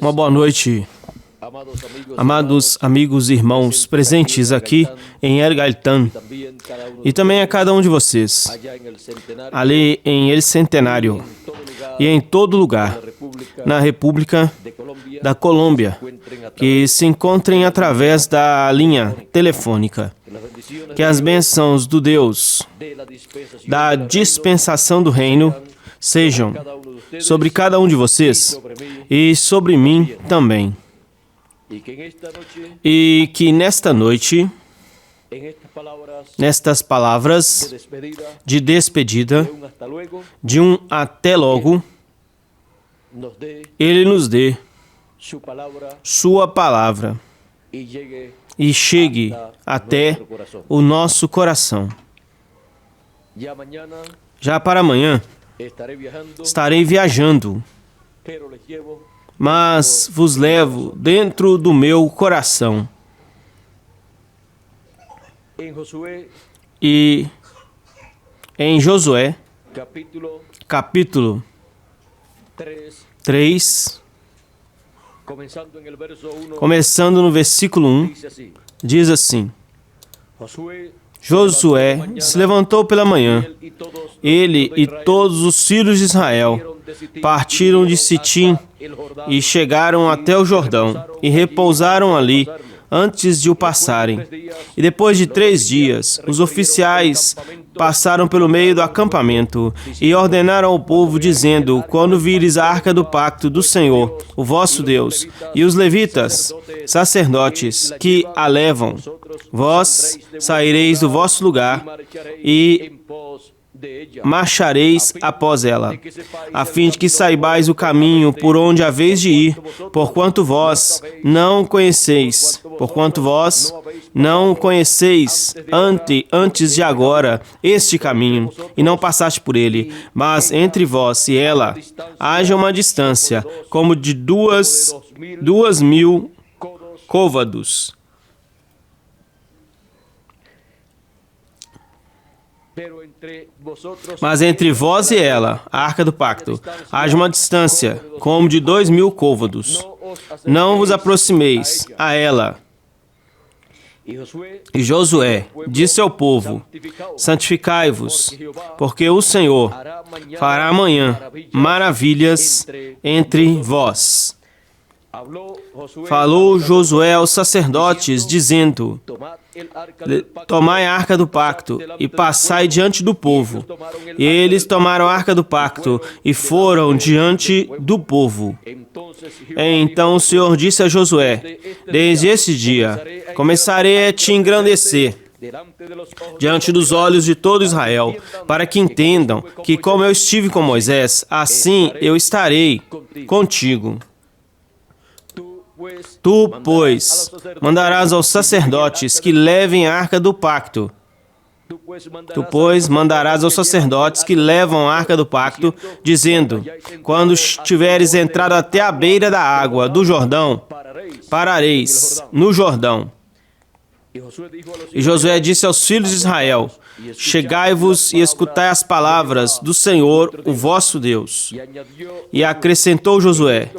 Uma boa noite, amados amigos e irmãos presentes aqui em El Gaitán e também a cada um de vocês, ali em El Centenário e em todo lugar, na República da Colômbia, que se encontrem através da linha telefônica. Que as bênçãos do Deus, da dispensação do reino, sejam sobre cada um de vocês e sobre mim também. E que nesta noite, nestas palavras de despedida, de um até logo, Ele nos dê Sua palavra e chegue até o nosso coração. Já para amanhã, estarei viajando, mas vos levo dentro do meu coração. E em Josué, capítulo 3, começando no versículo 1, diz assim: Josué se levantou pela manhã, ele e todos os filhos de Israel partiram de Sitim e chegaram até o Jordão e repousaram ali antes de o passarem. E depois de 3 dias, os oficiais passaram pelo meio do acampamento e ordenaram ao povo, dizendo: quando vires a arca do pacto do Senhor, o vosso Deus, e os levitas, sacerdotes, que a levam, vós saireis do vosso lugar e marchareis após ela, a fim de que saibais o caminho por onde haveis de ir, porquanto vós não conheceis antes de agora este caminho, e não passaste por ele, mas entre vós e ela haja uma distância, como de 2.000 côvados. Mas entre vós e ela, a arca do pacto, haja uma distância, como de 2.000 côvados. Não vos aproximeis a ela. E Josué disse ao povo: santificai-vos, porque o Senhor fará amanhã maravilhas entre vós. Falou Josué aos sacerdotes, dizendo: tomai a arca do pacto e passai diante do povo. E eles tomaram a arca do pacto e foram diante do povo. Então o Senhor disse a Josué: desde esse dia começarei a te engrandecer diante dos olhos de todo Israel, para que entendam que, como eu estive com Moisés, assim eu estarei contigo. Tu, pois, mandarás aos sacerdotes que levem a arca do pacto. Dizendo: quando tiveres entrado até a beira da água do Jordão, parareis no Jordão. E Josué disse aos filhos de Israel: chegai-vos e escutai as palavras do Senhor, o vosso Deus. E acrescentou Josué: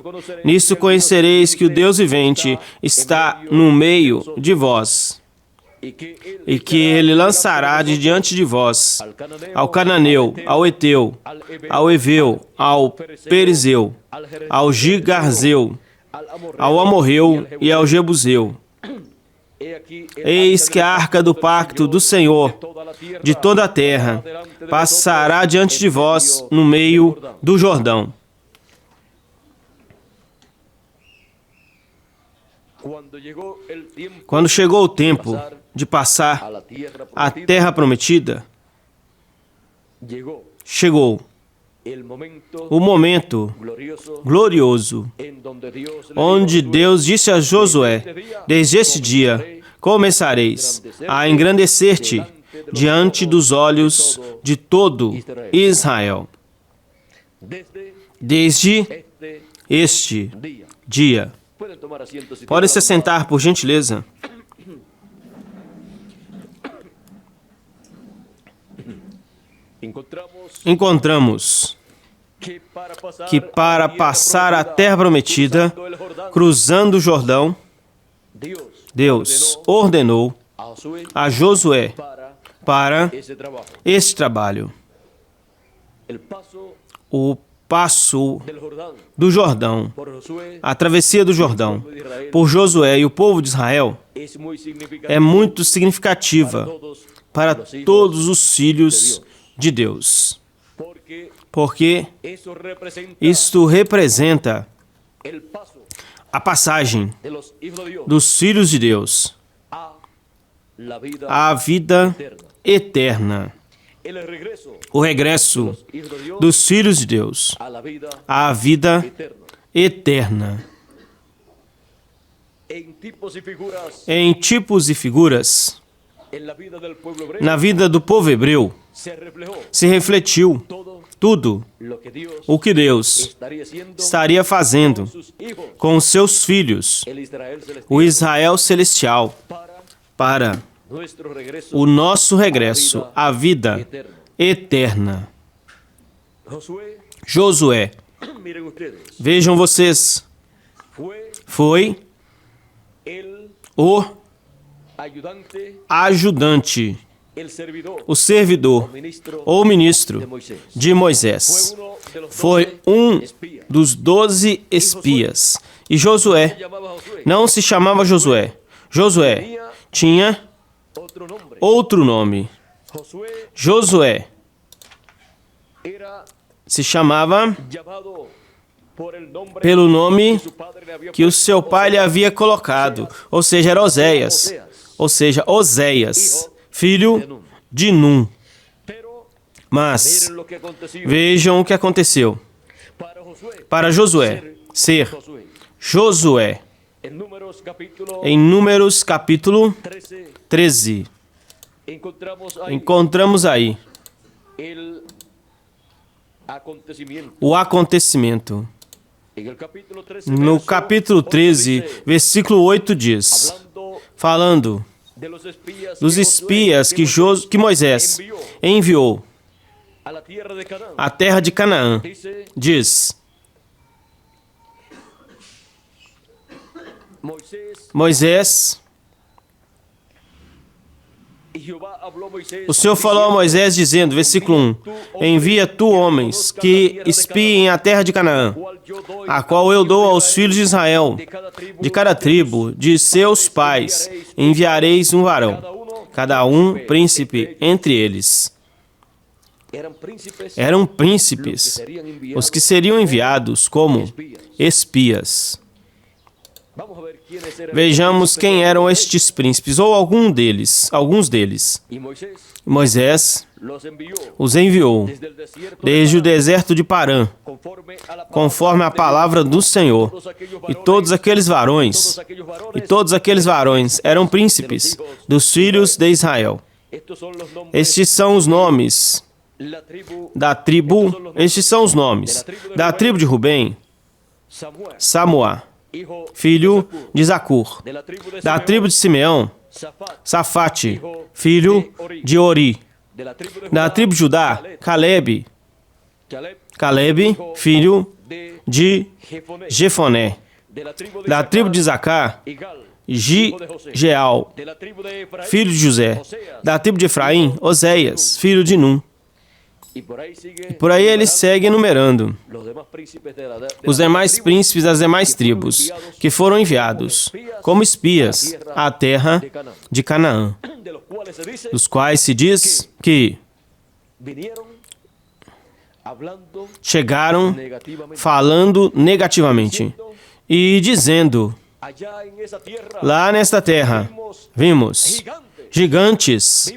nisso conhecereis que o Deus vivente está no meio de vós, e que ele lançará de diante de vós ao cananeu, ao Eteu, ao Eveu, ao Perizeu, ao Gigarzeu, ao Amorreu e ao Jebuseu. Eis que a arca do pacto do Senhor de toda a terra passará diante de vós no meio do Jordão. Quando chegou o tempo de passar a terra prometida, chegou o momento glorioso, onde Deus disse a Josué: desde esse dia começareis a engrandecer-te diante dos olhos de todo Israel. Desde este dia. Podem se sentar, por gentileza. Encontramos que para passar a terra prometida, cruzando o Jordão, Deus ordenou a Josué para esse trabalho. O passo do Jordão, a travessia do Jordão, por Josué e o povo de Israel, é muito significativa para todos os filhos de Deus, porque isto representa a passagem dos filhos de Deus à vida eterna. O regresso dos filhos de Deus à vida eterna. Em tipos e figuras, na vida do povo hebreu, se refletiu tudo o que Deus estaria fazendo com os seus filhos, o Israel celestial, para o nosso regresso à vida eterna. Josué, vejam vocês, foi o ajudante, o servidor ou ministro de Moisés. Foi um dos 12 espias. E Josué não se chamava Josué. Josué tinha outro nome. Josué se chamava pelo nome que o seu pai lhe havia colocado, ou seja, era Oséias, filho de Num. Mas vejam o que aconteceu. Para Josué ser Josué, em Números capítulo 13, encontramos aí o acontecimento. No capítulo 13, versículo 8 diz, falando dos espias que Moisés enviou à terra de Canaã, diz: Moisés, o Senhor falou a Moisés dizendo, versículo 1, envia tu homens que espiem a terra de Canaã, a qual eu dou aos filhos de Israel, de cada tribo de seus pais, enviareis um varão, cada um príncipe entre eles. Eram príncipes os que seriam enviados como espias. Vejamos quem eram estes príncipes, ou alguns deles. Moisés os enviou desde o deserto de Parã, conforme a palavra do Senhor. E todos aqueles varões eram príncipes dos filhos de Israel. Estes são os nomes da tribo de Rubem, Samuá, filho de Zacur. Da tribo de Simeão, Safate, filho de Ori. Da tribo de Judá, Calebe, filho de Jefoné. Da tribo de Zacá, Gigeal, filho de José. Da tribo de Efraim, Oséias, filho de Num. E por aí ele segue enumerando os demais príncipes das demais tribos que foram enviados como espias à terra de Canaã, dos quais se diz que chegaram falando negativamente e dizendo, lá nesta terra vimos gigantes,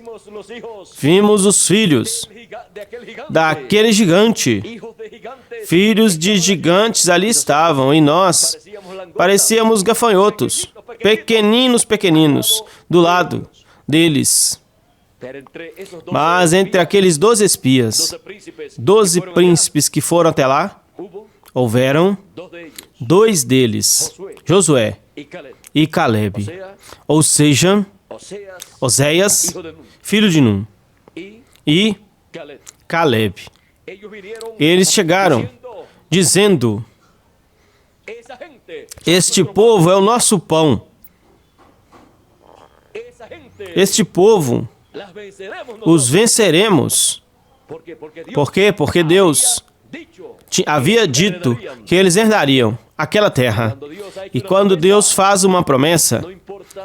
vimos os filhos daquele gigante, filhos de gigantes ali estavam, e nós parecíamos gafanhotos, pequeninos, do lado deles. Mas entre aqueles 12 espias, 12 príncipes que foram até lá, houveram 2 deles, Josué e Calebe, ou seja, Oséias, filho de Num, e Calebe. Eles chegaram dizendo: este povo é o nosso pão. Este povo os venceremos. Por quê? Porque Deus havia dito que eles herdariam aquela terra. E quando Deus faz uma promessa,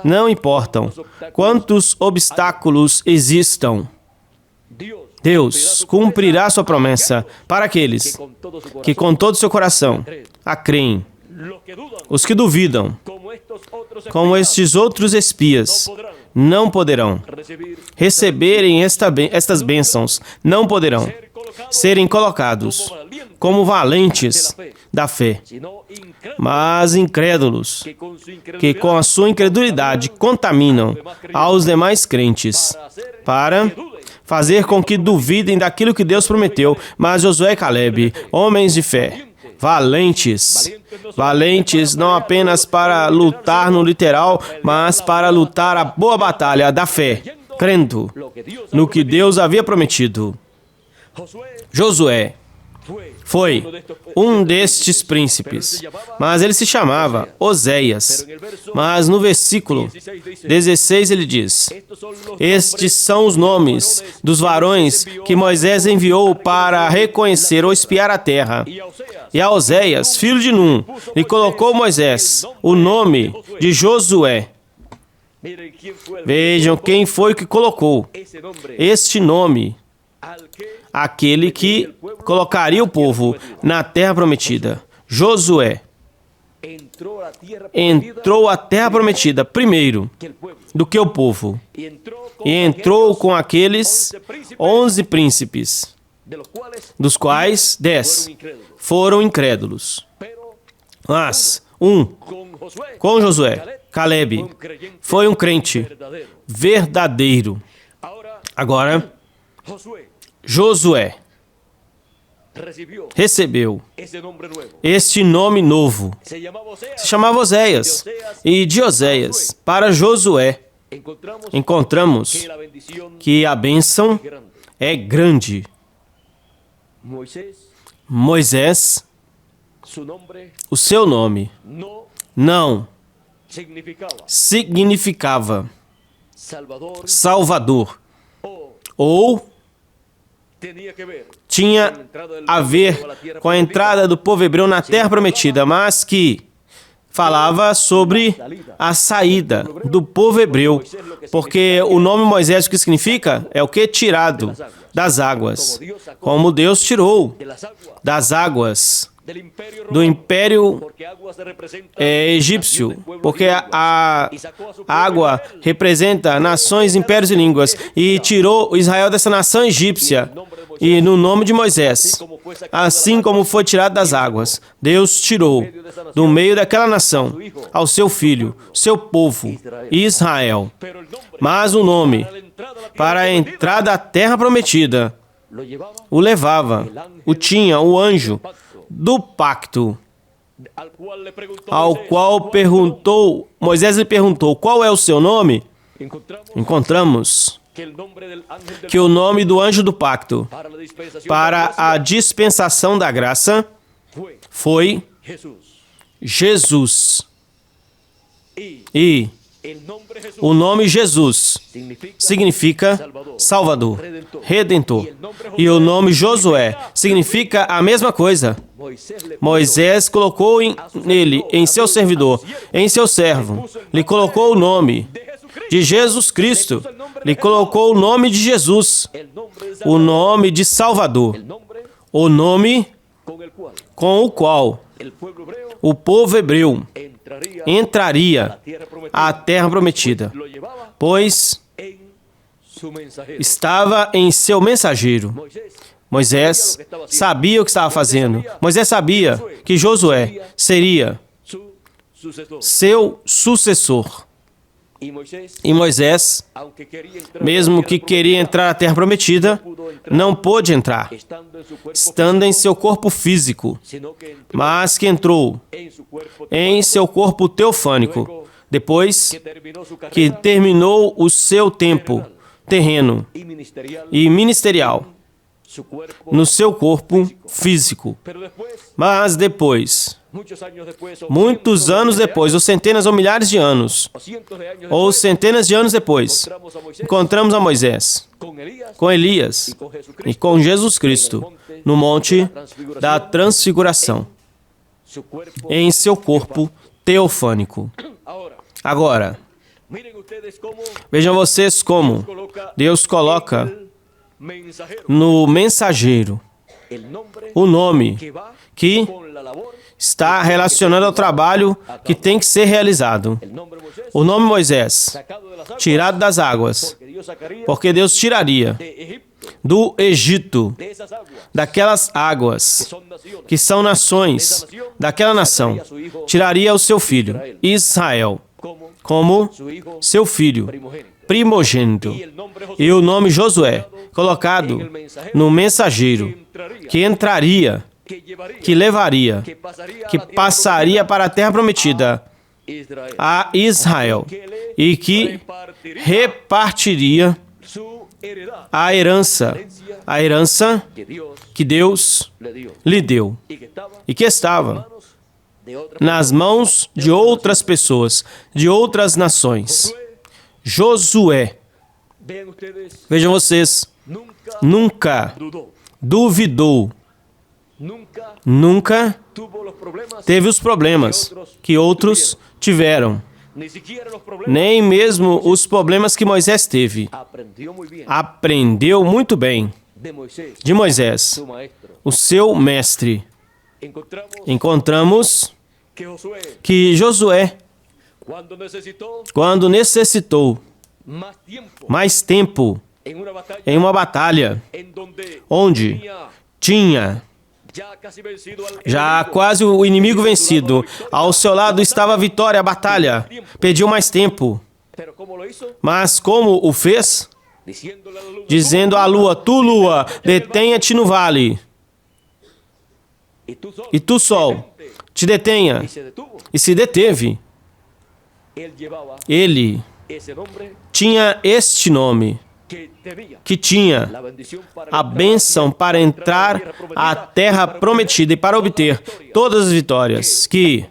não importam quantos obstáculos existam, Deus cumprirá sua promessa para aqueles que com todo o seu coração a creem. Os que duvidam, como estes outros espias, não poderão receberem estas bênçãos, não poderão serem colocados como valentes da fé, mas incrédulos, que com a sua incredulidade contaminam aos demais crentes, para fazer com que duvidem daquilo que Deus prometeu. Mas Josué e Caleb, homens de fé, valentes não apenas para lutar no literal, mas para lutar a boa batalha da fé, crendo no que Deus havia prometido. Josué foi um destes príncipes, mas ele se chamava Oséias. Mas no versículo 16 ele diz: estes são os nomes dos varões que Moisés enviou para reconhecer ou espiar a terra. E a Oséias, filho de Num, lhe colocou Moisés o nome de Josué. Vejam quem foi que colocou este nome. Aquele que colocaria o povo na terra prometida. Josué entrou à terra prometida primeiro do que o povo. E entrou com aqueles 11 príncipes, dos quais 10 foram incrédulos. Mas com Josué, Caleb, foi um crente verdadeiro. Agora, Josué recebeu este nome novo. Se chamava Oséias. E de Oséias para Josué, encontramos que a bênção é grande. Moisés, o seu nome não significava Salvador, ou tinha a ver com a entrada do povo hebreu na terra prometida, mas que falava sobre a saída do povo hebreu, porque o nome Moisés, o que significa? É o que? Tirado das águas. Como Deus tirou das águas do Império egípcio, porque a água representa nações, impérios e línguas, e tirou Israel dessa nação egípcia, e no nome de Moisés, assim como foi tirado das águas, Deus tirou do meio daquela nação ao seu filho, seu povo, Israel. Mas o nome para a entrada à terra prometida o levava, o tinha o anjo do pacto, ao qual Moisés lhe perguntou: qual é o seu nome? Encontramos que o nome do anjo do pacto para a dispensação da graça foi Jesus. E o nome Jesus significa Salvador, Redentor. E o nome Josué significa a mesma coisa. Moisés colocou nele, em seu servidor, em seu servo, lhe colocou o nome de Jesus Cristo, lhe colocou o nome de Jesus, o nome de Salvador, o nome com o qual o povo hebreu entraria à terra prometida, pois estava em seu mensageiro. Moisés sabia o que estava fazendo. Moisés sabia que Josué seria seu sucessor. E Moisés, mesmo que queria entrar à terra prometida, não pôde entrar, estando em seu corpo físico, mas que entrou em seu corpo teofânico, depois que terminou o seu tempo terreno e ministerial no seu corpo físico. Mas depois, muitos anos depois, ou centenas ou milhares de anos, ou centenas de anos depois, encontramos a Moisés, com Elias e com Jesus Cristo no Monte da Transfiguração, em seu corpo teofânico. Agora, vejam vocês como Deus coloca no mensageiro o nome que está relacionado ao trabalho que tem que ser realizado. O nome Moisés, tirado das águas, porque Deus tiraria do Egito, daquelas águas, que são nações, daquela nação, tiraria o seu filho, Israel, como seu filho primogênito. E o nome Josué, colocado no mensageiro, que entraria, que levaria, que passaria para a terra prometida a Israel e que repartiria a herança que Deus lhe deu e que estava nas mãos de outras pessoas, de outras nações. Josué, vejam vocês, nunca duvidou, nunca teve os problemas que outros tiveram, nem mesmo os problemas que Moisés teve. Aprendeu muito bem de Moisés, o seu mestre. Encontramos que Josué, quando necessitou mais tempo em uma batalha, onde tinha já quase o inimigo vencido, ao seu lado estava a vitória, a batalha, pediu mais tempo. Mas como o fez? Dizendo à lua: tu, lua, detenha-te no vale, e tu, sol, te detenha. E se deteve. Ele tinha este nome, que tinha a bênção para entrar à terra prometida e para obter todas as vitórias que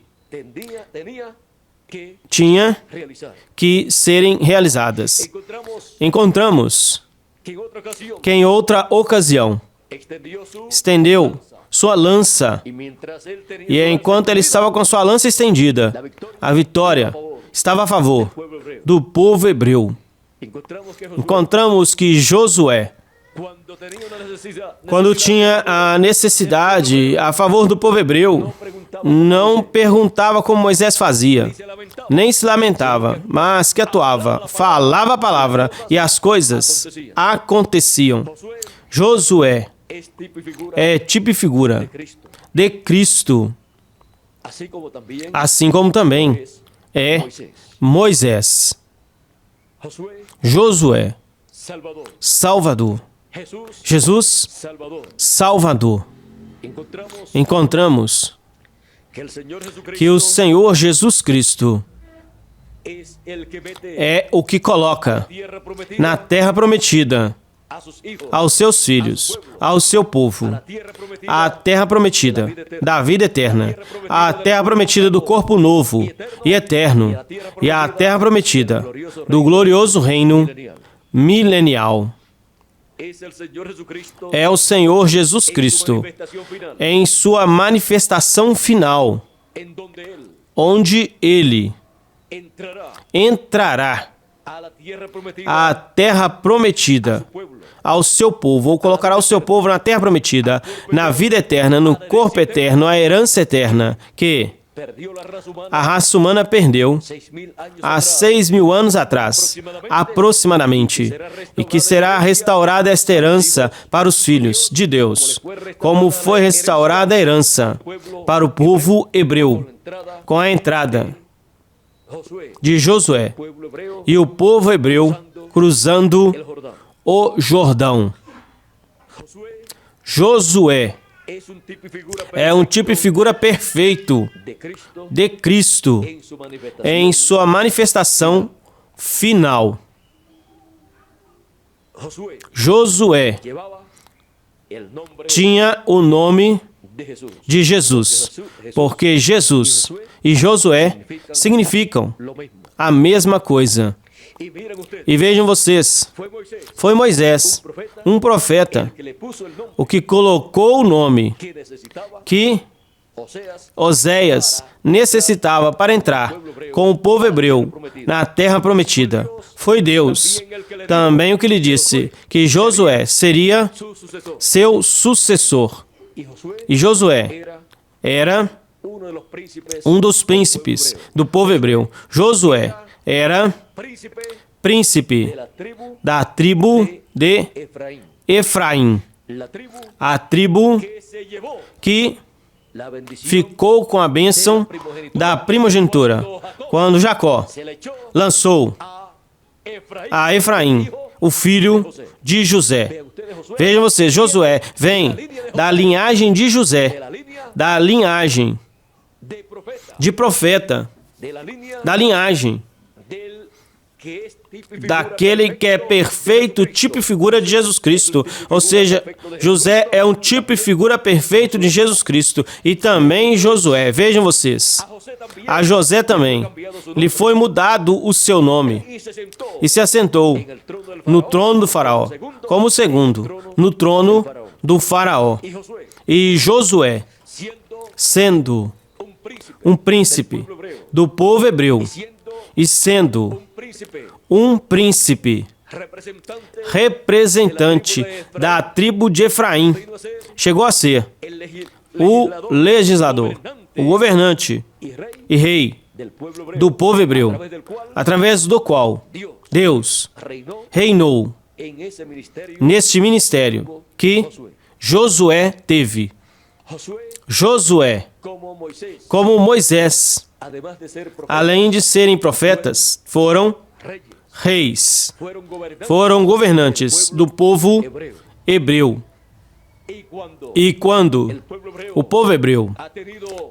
tinha que serem realizadas. Encontramos que em outra ocasião estendeu sua lança, e enquanto ele estava com sua lança estendida, a vitória estava a favor do povo hebreu. Encontramos que Josué, quando tinha a necessidade a favor do povo hebreu, não perguntava como Moisés fazia, nem se lamentava, mas que atuava, falava a palavra e as coisas aconteciam. Josué é tipo e figura de Cristo, assim como também é Moisés. Josué, Salvador. Jesus, Salvador. Encontramos que o Senhor Jesus Cristo é o que coloca na terra prometida aos seus filhos, ao seu povo, a terra prometida da vida eterna, a terra prometida do corpo novo e eterno, e a terra prometida do glorioso reino milenial. É o Senhor Jesus Cristo em sua manifestação final, onde Ele entrará à terra prometida ao seu povo, ou colocará o seu povo na terra prometida, na vida eterna, no corpo eterno, a herança eterna, que a raça humana perdeu há 6.000 anos atrás, aproximadamente, e que será restaurada esta herança para os filhos de Deus, como foi restaurada a herança para o povo hebreu, com a entrada de Josué e o povo hebreu cruzando o Jordão. Josué é um tipo e figura perfeito de Cristo em sua manifestação final. Josué tinha o nome de Jesus, porque Jesus e Josué significam a mesma coisa. E vejam vocês, foi Moisés, um profeta, o que colocou o nome que Oséias necessitava para entrar com o povo hebreu na terra prometida. Foi Deus também o que lhe disse que Josué seria seu sucessor. E Josué era um dos príncipes do povo hebreu. Josué era príncipe da tribo de Efraim, a tribo que ficou com a bênção da primogenitura, quando Jacó lançou a Efraim, o filho de José. Vejam vocês, Josué vem da linhagem de José, da linhagem de profeta, da linhagem daquele que é perfeito, tipo e figura de Jesus Cristo. Ou seja, José é um tipo e figura perfeito de Jesus Cristo. E também Josué. Vejam vocês. A José também lhe foi mudado o seu nome e se assentou no trono do faraó, como o segundo no trono do faraó. E Josué, sendo um príncipe do povo hebreu e sendo um príncipe representante da tribo de Efraim, chegou a ser o legislador, o governante e rei do povo hebreu, através do qual Deus reinou neste ministério que Josué teve. Josué, como Moisés, além de serem profetas, foram reis, foram governantes do povo hebreu. E quando o povo hebreu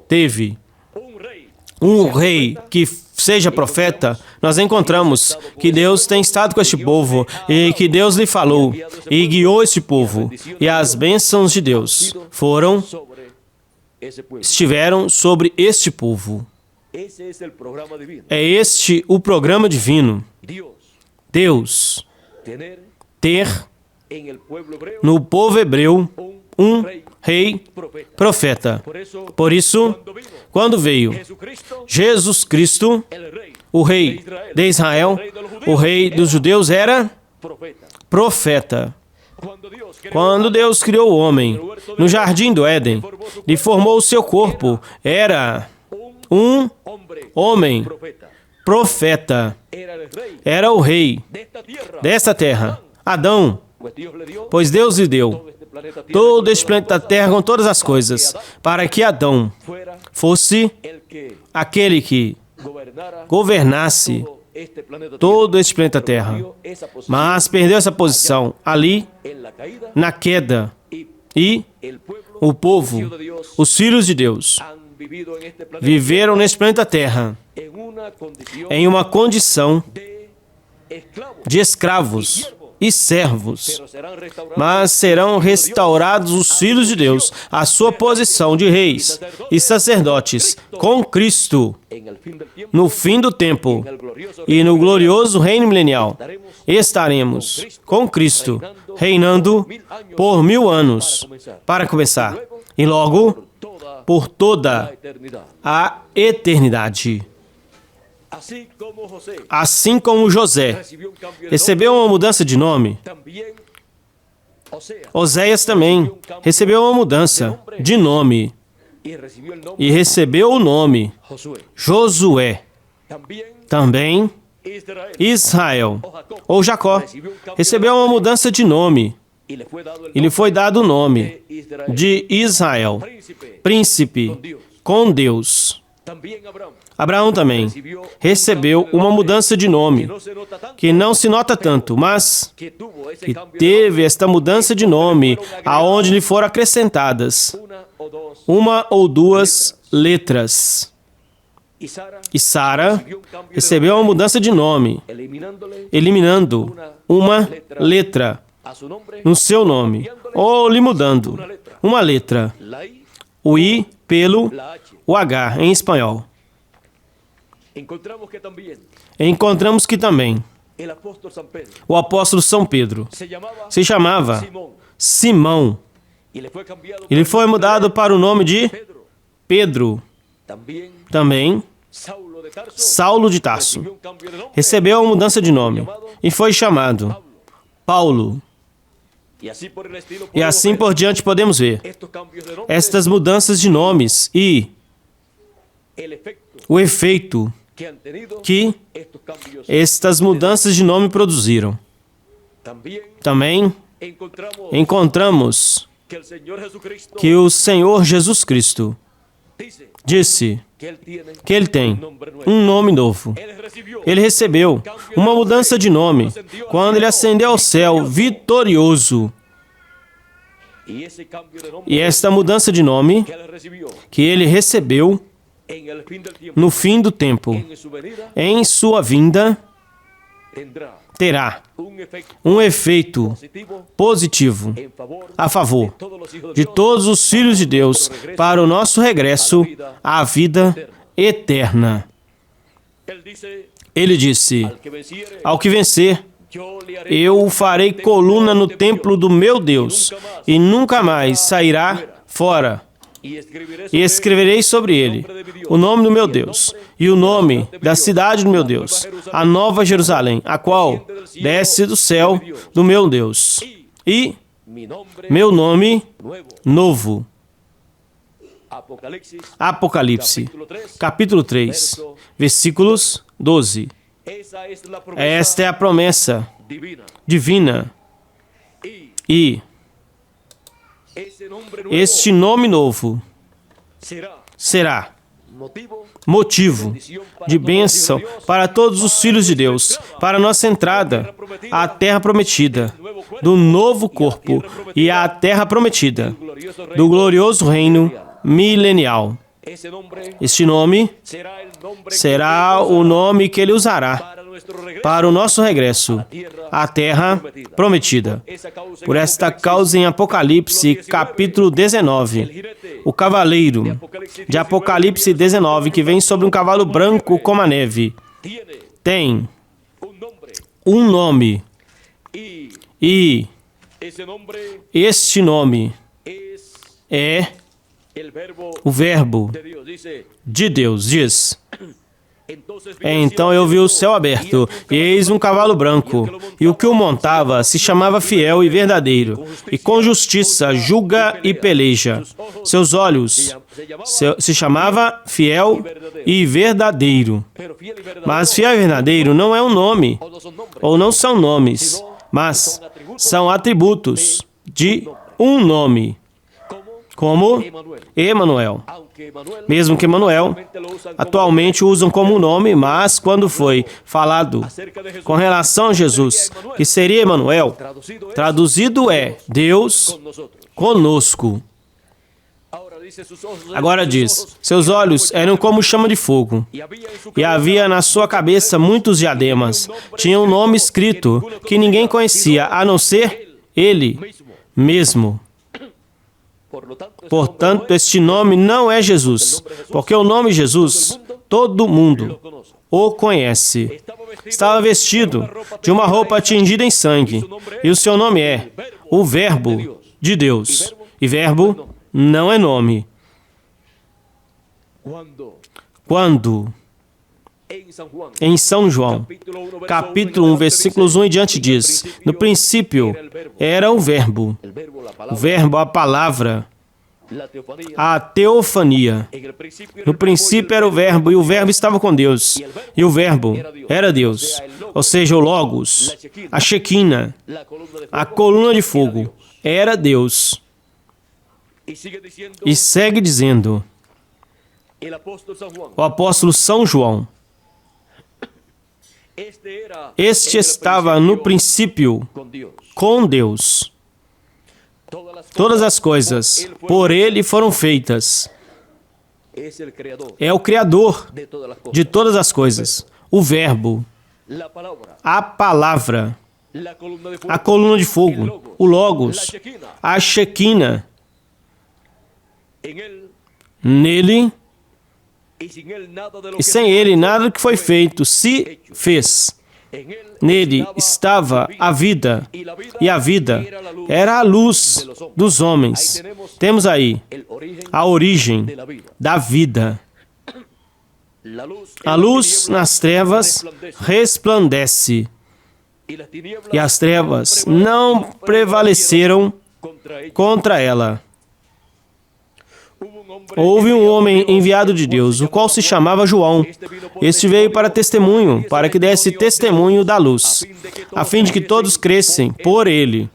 teve um rei que seja profeta, nós encontramos que Deus tem estado com este povo e que Deus lhe falou e guiou este povo. E as bênçãos de Deus estiveram sobre este povo. É este o programa divino. Deus ter no povo hebreu um rei profeta. Por isso, quando veio Jesus Cristo, o rei de Israel, o rei dos judeus, era profeta. Quando Deus criou o homem no jardim do Éden e formou o seu corpo, era um homem profeta. Era o rei desta terra, Adão, pois Deus lhe deu todo este planeta Terra com todas as coisas, para que Adão fosse aquele que governasse todo este planeta Terra. Mas perdeu essa posição ali, na queda, e o povo, os filhos de Deus, viveram neste planeta Terra em uma condição de escravos e servos, mas serão restaurados os filhos de Deus à sua posição de reis e sacerdotes com Cristo no fim do tempo e no glorioso reino milenial. Estaremos com Cristo reinando por 1000 anos para começar e logo por toda a eternidade. Assim como José recebeu uma mudança de nome, Oséias também recebeu uma mudança de nome e recebeu o nome Josué. Também Israel, ou Jacó, recebeu uma mudança de nome e lhe foi dado o nome de Israel, príncipe com Deus. Abraão também recebeu uma mudança de nome, que não se nota tanto, mas que teve esta mudança de nome, aonde lhe foram acrescentadas uma ou duas letras. E Sara recebeu uma mudança de nome, eliminando uma letra. no seu nome, ou lhe mudando uma letra, o I pelo o H em espanhol. Encontramos que também o apóstolo São Pedro se chamava Simão. Ele foi mudado para o nome de Pedro. Também Saulo de Tarso recebeu a mudança de nome e foi chamado Paulo. E assim por diante podemos ver estas mudanças de nomes e o efeito que estas mudanças de nome produziram. Também encontramos que o Senhor Jesus Cristo disse que Ele tem um nome novo. Ele recebeu uma mudança de nome quando Ele ascendeu ao céu vitorioso. E esta mudança de nome que Ele recebeu no fim do tempo, em sua vinda, terá um efeito positivo a favor de todos os filhos de Deus para o nosso regresso à vida eterna. Ele disse: ao que vencer, eu farei coluna no templo do meu Deus e nunca mais sairá fora. E escreverei sobre ele o nome do meu Deus e o nome da cidade do meu Deus, a Nova Jerusalém, a qual desce do céu do meu Deus, e meu nome novo. Apocalipse, capítulo 3, versículos 12. Esta é a promessa divina. E este nome novo será motivo de bênção para todos os filhos de Deus, para nossa entrada à terra prometida, do novo corpo e à terra prometida, do glorioso reino milenial. Este nome será o nome que Ele usará para o nosso regresso à terra prometida. Por esta causa, em Apocalipse, capítulo 19, o cavaleiro de Apocalipse 19, que vem sobre um cavalo branco como a neve, tem um nome, e este nome é o Verbo de Deus. Diz: então eu vi o céu aberto, e eis um cavalo branco, e o que o montava se chamava Fiel e Verdadeiro, e com justiça julga e peleja. Seus olhos se chamava Fiel e Verdadeiro. Mas Fiel e Verdadeiro não é um nome, ou não são nomes, mas são atributos de um nome, como Emanuel. Mesmo que Emanuel atualmente usam como nome, mas quando foi falado com relação a Jesus, que seria Emanuel, traduzido é Deus conosco. Agora diz: seus olhos eram como chama de fogo, e havia na sua cabeça muitos diademas. Tinha um nome escrito que ninguém conhecia, a não ser Ele mesmo. Portanto, este nome não é Jesus, porque o nome Jesus, todo mundo o conhece. Estava vestido de uma roupa tingida em sangue, e o seu nome é o Verbo de Deus. E verbo não é nome. Quando em São João, capítulo 1, versículos 1 em diante diz: no princípio era o Verbo, a palavra, a teofania. No princípio era o Verbo, e o Verbo estava com Deus, e o Verbo era Deus, ou seja, o Logos, a Shequina, a coluna de fogo, era Deus. E segue dizendo o apóstolo São João: este estava no princípio com Deus. Todas as coisas por Ele foram feitas. É o Criador de todas as coisas. O Verbo, a palavra, a coluna de fogo, o Logos, a Shequina. Nele, e sem ele, nada do que foi feito se fez. Nele estava a vida, e a vida era a luz dos homens. Temos aí a origem da vida. A luz nas trevas resplandece, e as trevas não prevaleceram contra ela. Houve um homem enviado de Deus, o qual se chamava João. Este veio para testemunho, para que desse testemunho da luz, a fim de que todos crescem por ele.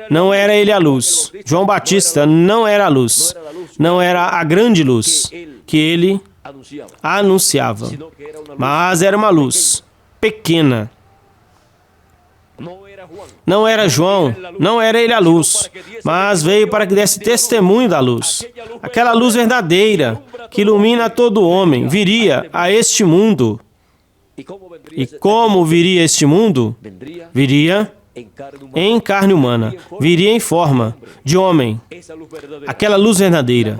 Não era ele a luz. João Batista não era a luz. Não era a grande luz que ele anunciava, mas era uma luz pequena. Não era João, não era ele a luz, mas veio para que desse testemunho da luz. Aquela luz verdadeira que ilumina todo homem viria a este mundo. E como viria este mundo? Viria em carne humana, viria em forma de homem. Aquela luz verdadeira,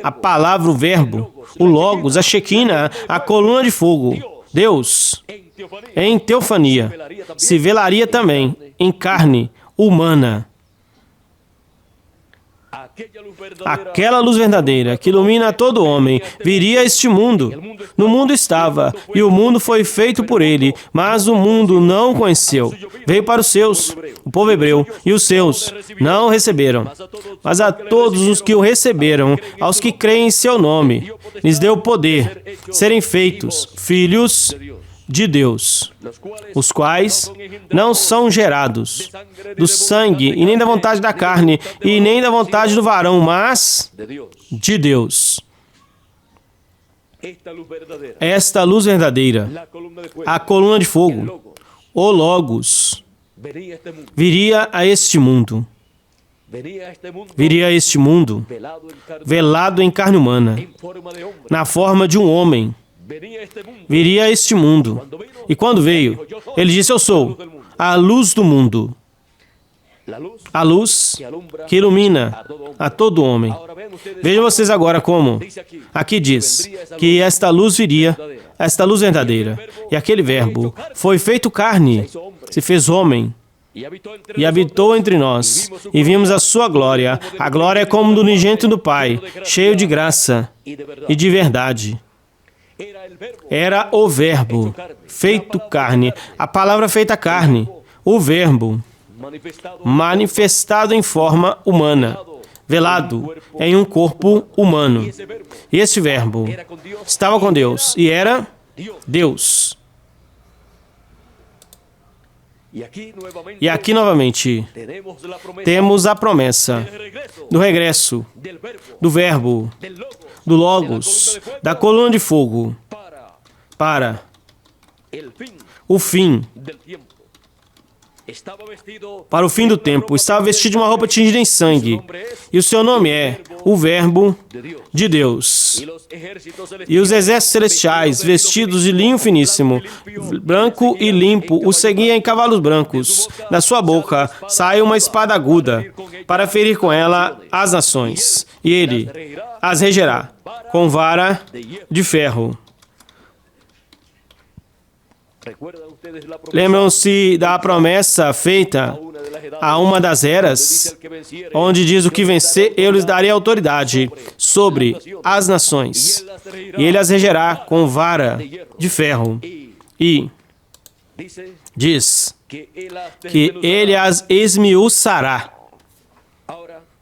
a palavra, o verbo, o Logos, a Shequina, a coluna de fogo, Deus, em teofania, se velaria também em carne humana. Aquela luz verdadeira que ilumina todo homem viria a este mundo. No mundo estava, e o mundo foi feito por ele, mas o mundo não o conheceu. Veio para os seus, o povo hebreu, e os seus não o receberam. Mas a todos os que o receberam, aos que creem em seu nome, lhes deu poder, serem feitos filhos de Deus, os quais não são gerados do sangue, e nem da vontade da carne, e nem da vontade do varão, mas de Deus. Esta luz verdadeira, a coluna de fogo, o Logos, viria a este mundo. Viria a este mundo, velado em carne humana, na forma de um homem. Viria a este mundo. E quando veio, ele disse: eu sou a luz do mundo. A luz que ilumina a todo homem. Vejam vocês agora como aqui diz que esta luz viria, esta luz verdadeira. E aquele verbo foi feito carne, se fez homem e habitou entre nós. E vimos a sua glória. A glória é como do unigênito do Pai, cheio de graça e de verdade. Era o verbo feito carne, a palavra feita carne, o verbo manifestado em forma humana, velado em um corpo humano. E este verbo estava com Deus e era Deus. E aqui novamente temos a promessa do regresso do verbo, do Logos, da coluna de fogo, para o fim, para o fim do tempo. Estava vestido de uma roupa tingida em sangue, e o seu nome é o Verbo de Deus. E os exércitos celestiais, vestidos de linho finíssimo, branco e limpo, o seguiam em cavalos brancos. Da sua boca sai uma espada aguda, para ferir com ela as nações, e ele as regerá com vara de ferro. Lembram-se da promessa feita a uma das eras, onde diz: o que vencer, eu lhes darei autoridade sobre as nações, e ele as regerá com vara de ferro. E diz que ele as esmiuçará.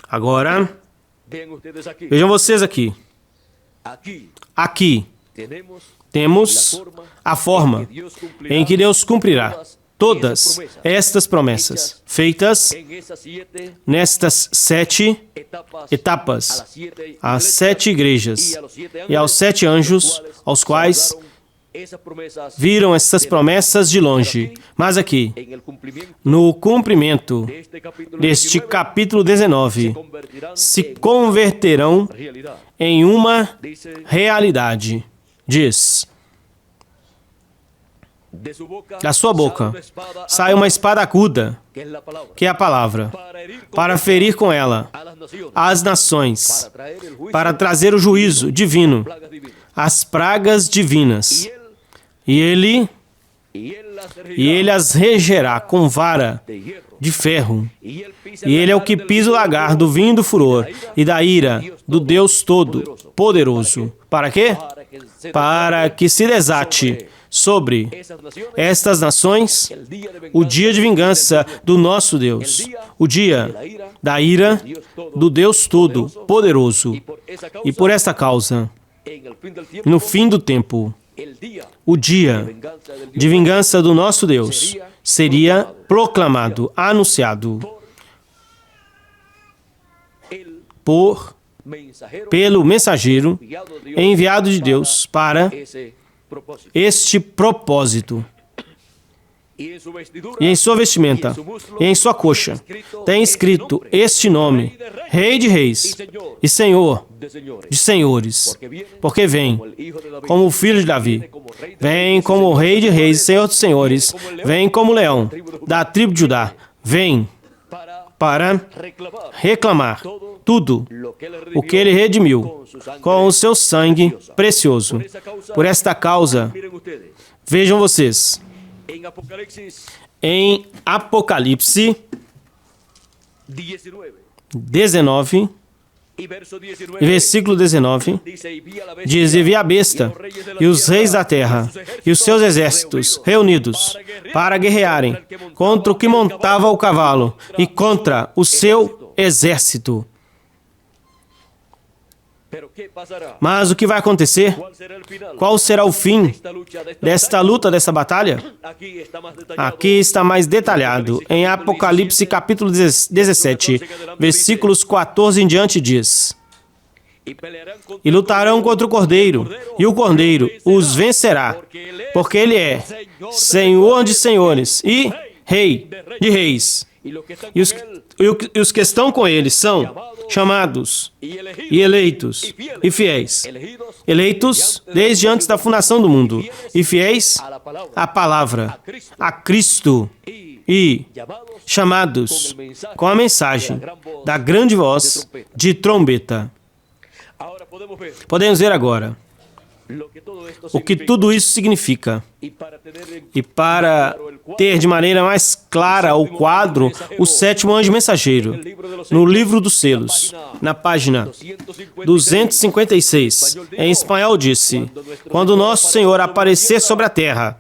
Agora, vejam vocês aqui. Aqui temos a forma em que Deus cumprirá todas estas promessas, feitas nestas 7 etapas, às 7 igrejas e aos 7 anjos, aos quais viram essas promessas de longe. Mas aqui, no cumprimento deste capítulo 19, se converterão em uma realidade. Diz: Da sua boca sai uma espada aguda, que é a palavra, para ferir com ela as nações, para trazer o juízo divino, as pragas divinas. E ele as regerá com vara de ferro. E ele é o que pisa o lagar do vinho do furor e da ira do Deus Todo-Poderoso. Para quê? Para que se desate sobre estas nações o dia de vingança do nosso Deus, o dia da ira do Deus Todo-Poderoso. E por esta causa, no fim do tempo, o dia de vingança do nosso Deus seria proclamado, anunciado pelo mensageiro enviado de Deus para este propósito. E em sua vestimenta, e em sua coxa, tem escrito este nome: Rei de Reis e Senhor de Senhores, porque vem como o filho de Davi, vem como o Rei de Reis e Senhor de Senhores, vem como leão da tribo de Judá, vem para reclamar tudo o que ele redimiu com o seu sangue precioso. Por esta causa, vejam vocês, em Apocalipse 19, e versículo 19, diz: E vi a besta e os reis da terra e os seus exércitos reunidos para guerrearem contra o que montava o cavalo e contra o seu exército. Mas o que vai acontecer? Qual será o fim desta luta, desta batalha? Aqui está mais detalhado. Em Apocalipse capítulo 17, versículos 14 em diante, diz: E lutarão contra o Cordeiro, e o Cordeiro os vencerá, porque ele é Senhor de senhores e Rei de reis. E os que estão com ele são chamados e eleitos e fiéis. Eleitos desde antes da fundação do mundo e fiéis à palavra, a Cristo, e chamados com a mensagem da grande voz de trombeta. Podemos ver agora o que tudo isso significa. E para ter de maneira mais clara o quadro, o sétimo anjo mensageiro, no livro dos selos, na página 256, em espanhol disse: Quando nosso Senhor aparecer sobre a terra,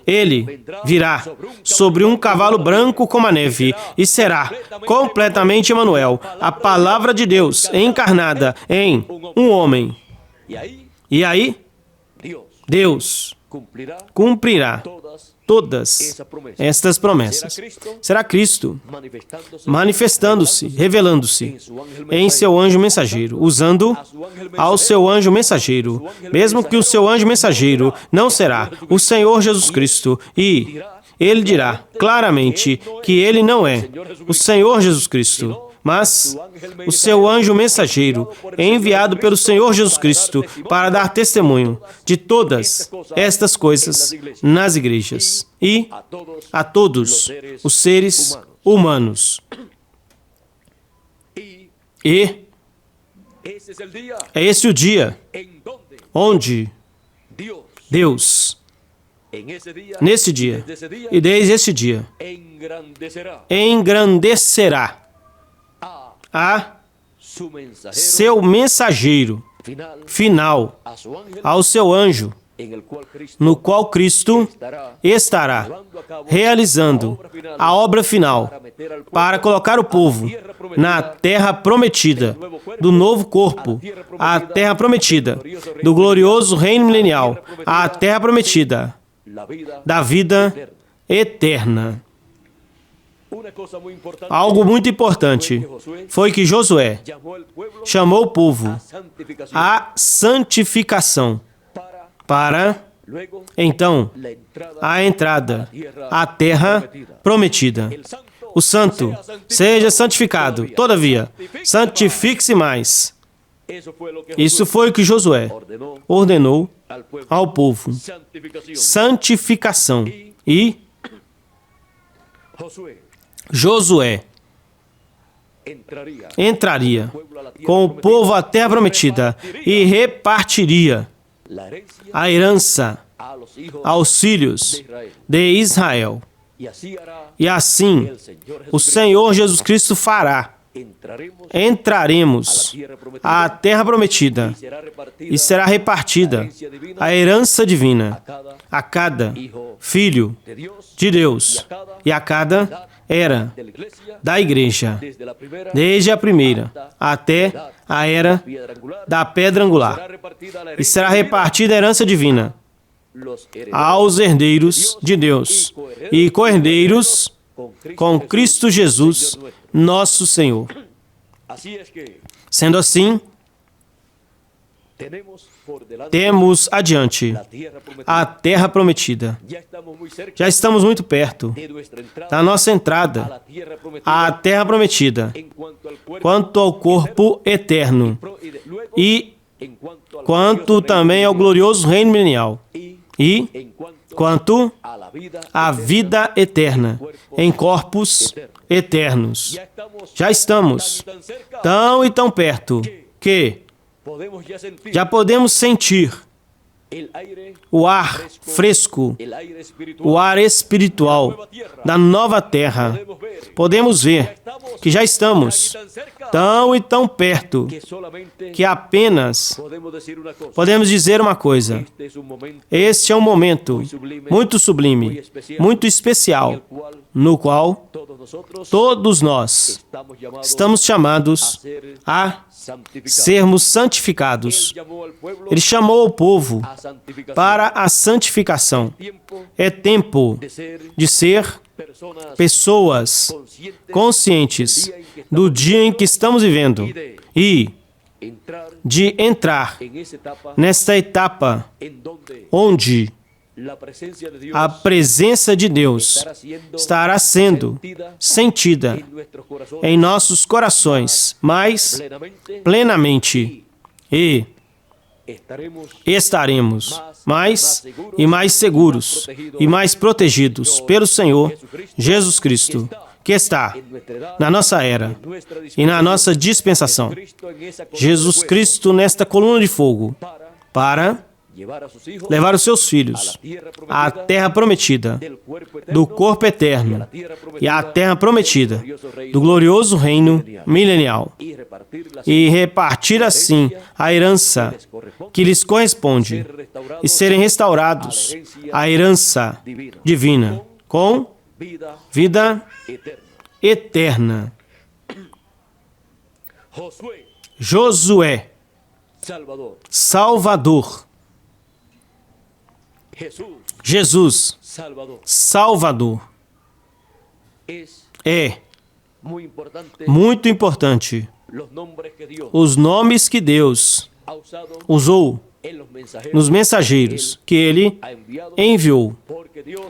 ele virá sobre um cavalo branco como a neve e será completamente Emanuel, a palavra de Deus encarnada em um homem. E aí, Deus cumprirá todas estas promessas. Será Cristo manifestando-se, revelando-se em seu anjo mensageiro, usando ao seu anjo mensageiro, mesmo que o seu anjo mensageiro não será o Senhor Jesus Cristo, e ele dirá claramente que ele não é o Senhor Jesus Cristo, mas o seu anjo mensageiro é enviado pelo Senhor Jesus Cristo para dar testemunho de todas estas coisas nas igrejas e a todos os seres humanos. E é esse o dia onde Deus, nesse dia e desde esse dia, engrandecerá a seu mensageiro final, ao seu anjo, no qual Cristo estará realizando a obra final para colocar o povo na terra prometida do novo corpo, a terra prometida do glorioso reino milenial, a terra prometida da vida eterna. Algo muito importante foi que Josué chamou o povo à santificação para, então, a entrada à terra prometida. O santo seja santificado, todavia, santifique-se mais. Isso foi o que Josué ordenou ao povo. Santificação. E Josué entraria com o povo à terra prometida e repartiria a herança aos filhos de Israel. E assim o Senhor Jesus Cristo fará. Entraremos à terra prometida e será repartida a herança divina a cada filho de Deus e a cada era da igreja, desde a primeira até a era da pedra angular. E será repartida a herança divina aos herdeiros de Deus e co-herdeiros com Cristo Jesus, nosso Senhor. Sendo assim, temos adiante a terra prometida. Já estamos muito perto da nossa entrada à terra prometida, quanto ao corpo eterno e quanto também ao glorioso reino milenial e quanto à vida eterna em corpos eternos. Já estamos tão e tão perto que já podemos sentir o ar fresco, o ar espiritual da nova terra. Podemos ver que já estamos tão e tão perto que apenas podemos dizer uma coisa: este é um momento muito sublime, muito especial, no qual todos nós estamos chamados a sermos santificados. Ele chamou o povo para a santificação. É tempo de ser pessoas conscientes do dia em que estamos vivendo e de entrar nesta etapa onde a presença de Deus estará sendo sentida em nossos corações mais plenamente e estaremos mais e mais seguros e mais protegidos pelo Senhor Jesus Cristo, que está na nossa era e na nossa dispensação. Jesus Cristo nesta coluna de fogo para levar os seus filhos à terra prometida do corpo eterno e à terra prometida do glorioso reino milenial e repartir assim a herança que lhes corresponde e serem restaurados à herança divina com vida eterna. Josué, Salvador. Jesus, Salvador. É muito importante os nomes que Deus usou nos mensageiros que Ele enviou,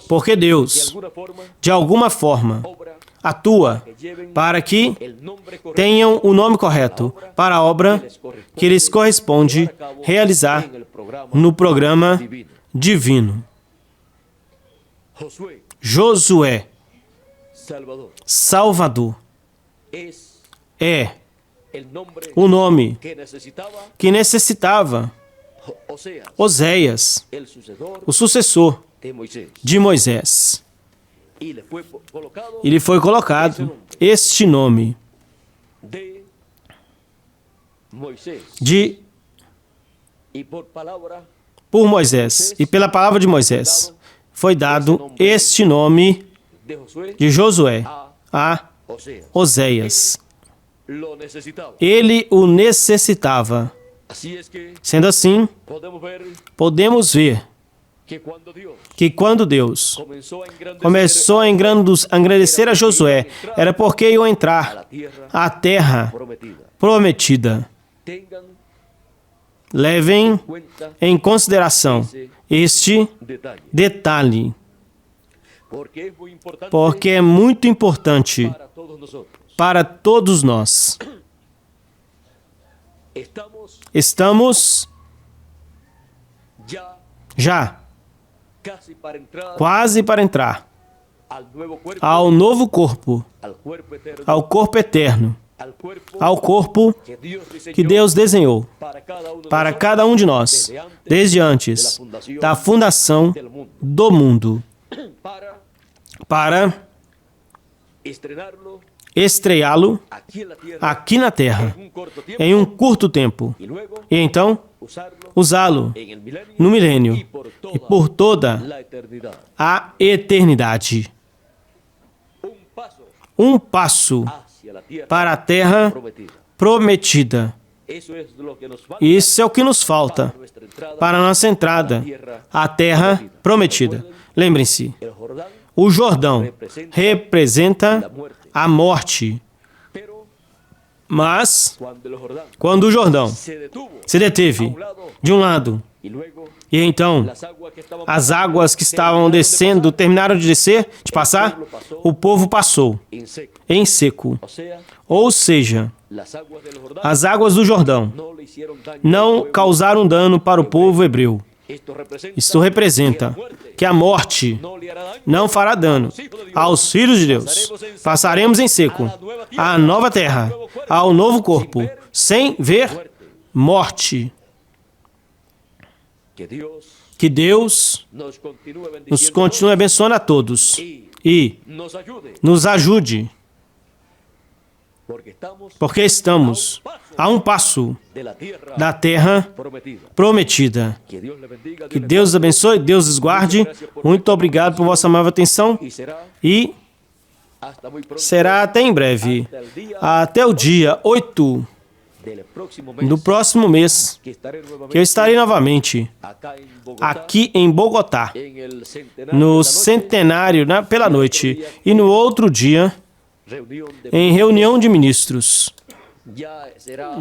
porque Deus, de alguma forma, atua para que tenham o nome correto para a obra que lhes corresponde realizar no programa divino. Josué, Salvador, é o nome que necessitava Oséias, o sucessor de Moisés. E lhe foi colocado este nome por Moisés, e pela palavra de Moisés foi dado este nome de Josué a Oséias. Ele o necessitava. Sendo assim, podemos ver que quando Deus começou a engrandecer a Josué, era porque iam entrar à terra prometida. Levem em consideração este detalhe, porque é muito importante para todos nós. estamos já quase para entrar ao novo corpo, ao corpo eterno, ao corpo que Deus desenhou para cada um de nós, desde antes da fundação do mundo, para estreá-lo aqui na terra em um curto tempo e então usá-lo no milênio e por toda a eternidade. Um passo para a terra prometida. Isso é o que nos falta para a nossa entrada à terra prometida. Lembrem-se, o Jordão representa a morte. Mas, quando o Jordão se deteve de um lado, e então as águas que estavam descendo terminaram de descer, de passar, o povo passou em seco. Ou seja, as águas do Jordão não causaram dano para o povo hebreu. Isto representa que a morte não fará dano aos filhos de Deus. Passaremos em seco à nova terra, ao novo corpo, sem ver morte. Que Deus nos continue abençoando a todos e nos ajude, porque estamos a um passo da terra prometida. Que Deus os abençoe, Deus os guarde. Muito obrigado por vossa amável atenção e será até em breve, até o dia 8 do próximo mês, que eu estarei novamente aqui em Bogotá, no centenário pela noite, e no outro dia, em reunião de ministros.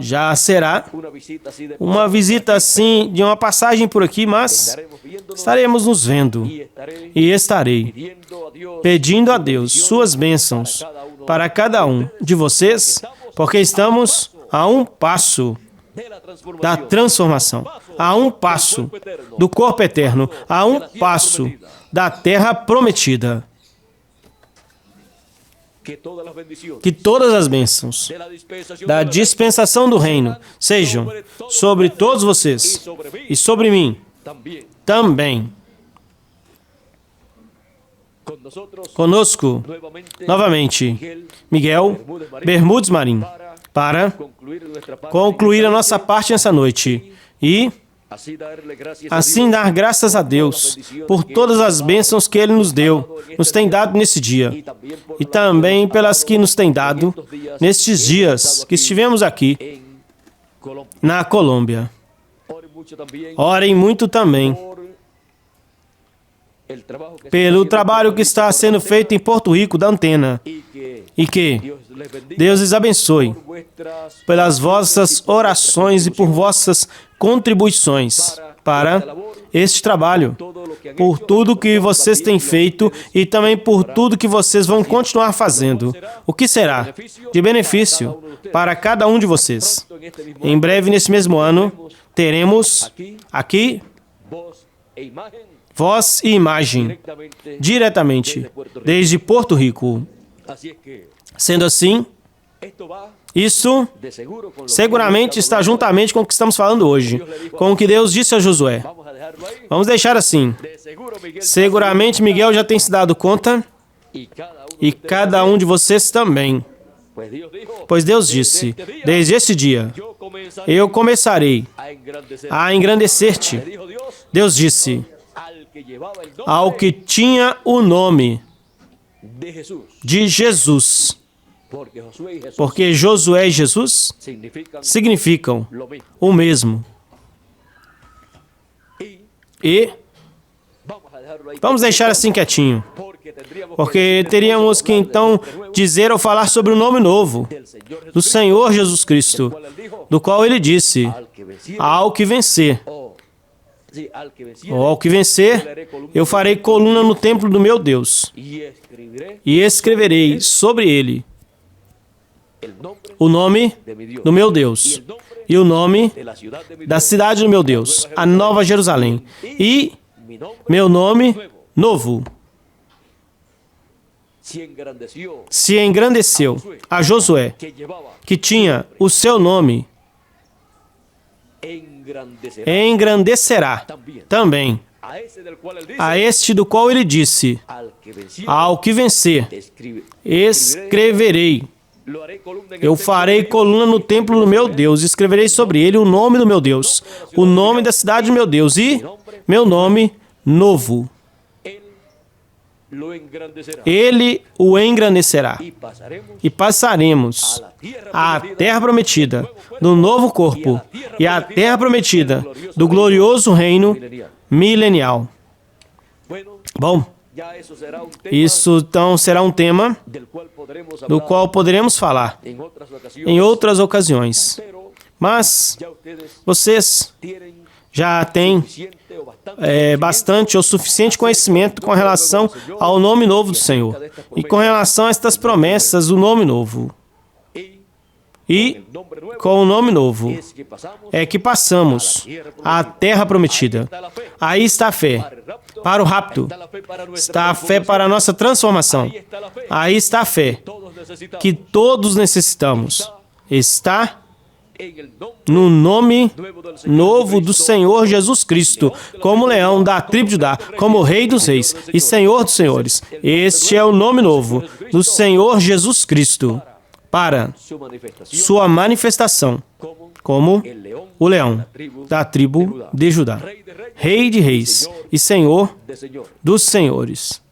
Já será uma visita assim, de uma passagem por aqui, mas estaremos nos vendo e estarei pedindo a Deus suas bênçãos para cada um de vocês, porque estamos a um passo da transformação, a um passo do corpo eterno, a um passo da terra prometida. Que todas as bênçãos da dispensação do reino sejam sobre todos vocês e sobre mim também. Conosco, novamente, Miguel Bermudes Marim, para concluir a nossa parte nessa noite e assim dar graças a Deus por todas as bênçãos que Ele nos deu, nos tem dado nesse dia, e também pelas que nos tem dado nestes dias que estivemos aqui na Colômbia. Orem muito também pelo trabalho que está sendo feito em Porto Rico, da antena, e que Deus lhes abençoe pelas vossas orações e por vossas contribuições para este trabalho, por tudo que vocês têm feito e também por tudo que vocês vão continuar fazendo. O que será de benefício para cada um de vocês? Em breve, nesse mesmo ano, teremos aqui voz e imagem diretamente desde Porto Rico. Sendo assim, isso seguramente está juntamente com o que estamos falando hoje, com o que Deus disse a Josué. Vamos deixar assim. Seguramente Miguel já tem se dado conta e cada um de vocês também. Pois Deus disse, desde esse dia, eu começarei a engrandecer-te. Deus disse, ao que tinha o nome de Jesus. Porque Josué e Jesus significam o mesmo. E vamos deixar assim quietinho, porque teríamos que então dizer ou falar sobre o nome novo do Senhor Jesus Cristo, do qual Ele disse, ao que vencer, ou ao que vencer, eu farei coluna no templo do meu Deus, e escreverei sobre ele o nome do meu Deus e o nome da cidade do meu Deus, a Nova Jerusalém, e meu nome novo. Se engrandeceu a Josué, que tinha o seu nome, engrandecerá também a este do qual ele disse: ao que vencer, escreverei. Eu farei coluna no templo do meu Deus, escreverei sobre ele o nome do meu Deus, o nome da cidade do meu Deus e meu nome novo. Ele o engrandecerá e passaremos à terra prometida do novo corpo e à terra prometida do glorioso reino milenial. Bom, isso então será um tema do qual poderemos falar em outras ocasiões. Mas vocês já têm bastante ou suficiente conhecimento com relação ao nome novo do Senhor e com relação a estas promessas do nome novo. E com o nome novo é que passamos à terra prometida. Aí está a fé para o rapto, está a fé para a nossa transformação. Aí está a fé que todos necessitamos. Está no nome novo do Senhor Jesus Cristo, como leão da tribo de Judá, como Rei dos Reis e Senhor dos Senhores. Este é o nome novo do Senhor Jesus Cristo para sua manifestação como o leão da tribo de Judá, Rei de Reis e Senhor dos Senhores.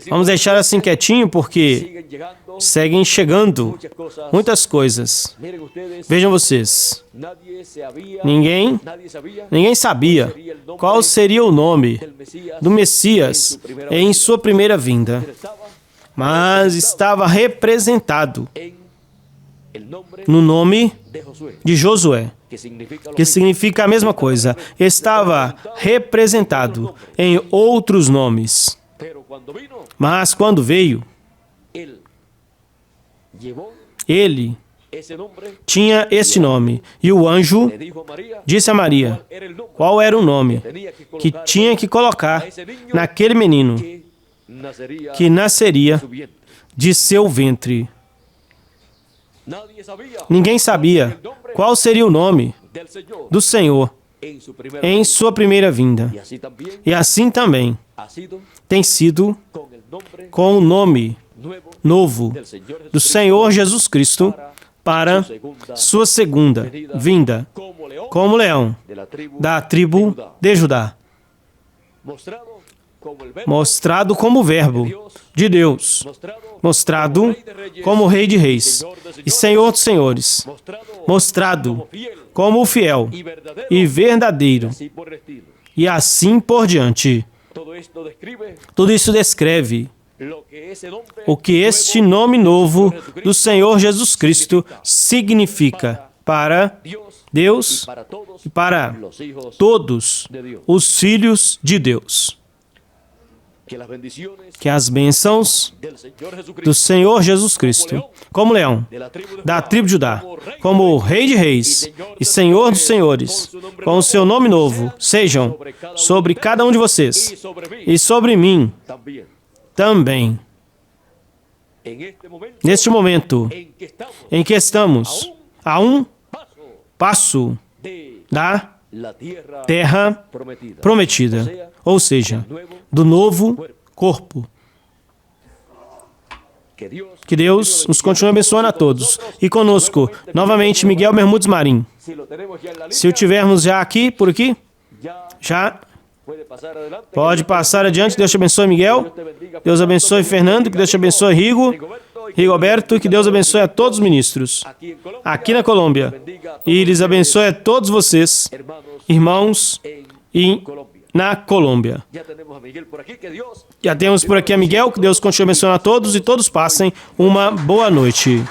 Vamos deixar assim quietinho, porque seguem chegando muitas coisas. Vejam vocês, ninguém sabia qual seria o nome do Messias em sua primeira vinda, mas estava representado no nome de Josué, que significa a mesma coisa. Estava representado em outros nomes. Mas quando veio, ele tinha este nome. E o anjo disse a Maria qual era o nome que tinha que colocar naquele menino que nasceria de seu ventre. Ninguém sabia qual seria o nome do Senhor em sua primeira vinda. E assim também tem sido com o nome novo do Senhor Jesus Cristo para sua segunda vinda, como leão da tribo de Judá, mostrado como verbo de Deus, mostrado como Rei de Reis e Senhor dos Senhores, mostrado como o fiel e verdadeiro, e assim por diante. Tudo isso descreve o que este nome novo do Senhor Jesus Cristo significa para Deus e para todos os filhos de Deus. Que as bênçãos do Senhor Jesus Cristo, como leão da tribo de Judá, como Rei de Reis e Senhor dos Senhores, com o seu nome novo, sejam sobre cada um de vocês e sobre mim também. Neste momento em que estamos a um passo da terra prometida, ou seja, do novo corpo. Que Deus nos continue abençoando a todos. E conosco, novamente, Miguel Bermudes Marim. Se o tivermos já aqui, por aqui, já pode passar adiante. Deus te abençoe, Miguel. Deus abençoe, Fernando. Que Deus te abençoe, Rigoberto. Que Deus abençoe a todos os ministros aqui na Colômbia. E lhes abençoe a todos vocês, irmãos, e na Colômbia. Já temos por aqui a Miguel. Que Deus continue abençoando a todos e todos passem uma boa noite.